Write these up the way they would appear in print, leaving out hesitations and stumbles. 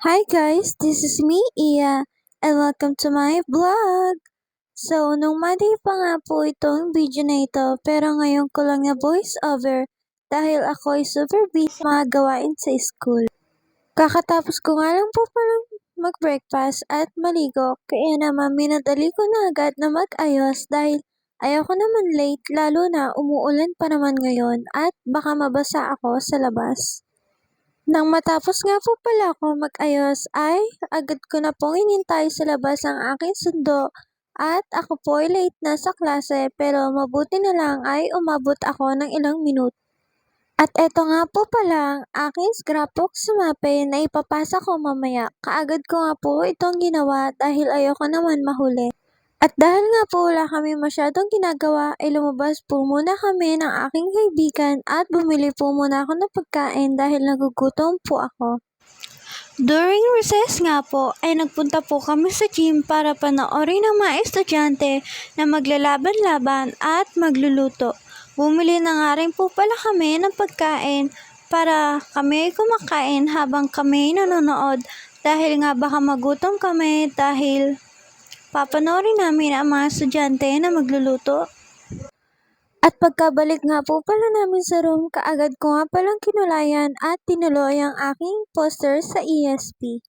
Hi guys, this is me, Iya, and welcome to my vlog! So, nung Monday pa nga po itong video na ito, pero ngayon ko lang na voice over dahil ako ay super busy sa mga gawain sa school. Kakatapos ko nga lang po palang mag-breakfast at maligo, kaya naman minadali ko na agad na mag-ayos dahil ayoko naman late lalo na umuulan pa naman ngayon at baka mabasa ako sa labas. Nang matapos nga po pala ako mag-ayos ay agad ko na pong inintay sa labas ang aking sundo at ako po ay late na sa klase pero mabuti na lang ay umabot ako ng ilang minuto. At eto nga po pala ang aking scrapbook sa mape na ipapasa ko mamaya. Kaagad ko nga po itong ginawa dahil ayoko naman mahuli. At dahil nga po wala kami masyadong ginagawa, ay lumabas po muna kami ng aking kaibigan at bumili po muna ako ng pagkain dahil nagugutom po ako. During recess nga po, ay nagpunta po kami sa gym para panoorin ng mga estudyante na maglalaban-laban at magluluto. Bumili na nga rin po pala kami ng pagkain para kami ay kumakain habang kami nanonood dahil nga baka magutom kami dahil papanoorin namin ang mga estudyante na magluluto. At pagkabalik nga po pala namin sa room, kaagad ko nga palang kinulayan at tinuloy ang aking poster sa ESP.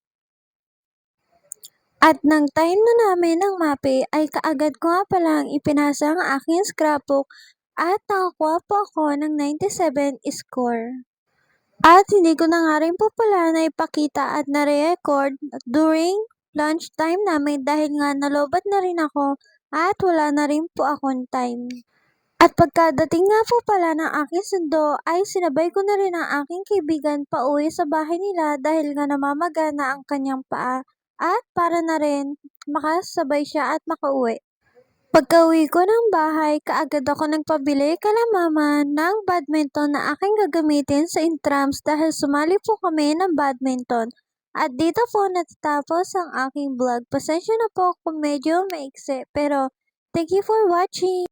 At nang time na namin ng mape ay kaagad ko nga palang ipinasa ang aking scrapbook at nakakuha po ako ng 97 score. At hindi ko na nga rin po pala naipakita at na-record during lunchtime namin dahil nga nalobat na rin ako at wala na rin po akong time. At pagkadating nga po pala ng aking sundo ay sinabay ko na rin ang aking kaibigan pauwi sa bahay nila dahil nga namamaga na ang kanyang paa at para na rin makasabay siya at makauwi. Pagka-uwi ko ng bahay, kaagad ako nagpabili kala mama ng badminton na aking gagamitin sa intrams dahil sumali po kami ng badminton. At dito po natatapos ang aking vlog. Pasensya na po kung medyo maikse, pero thank you for watching!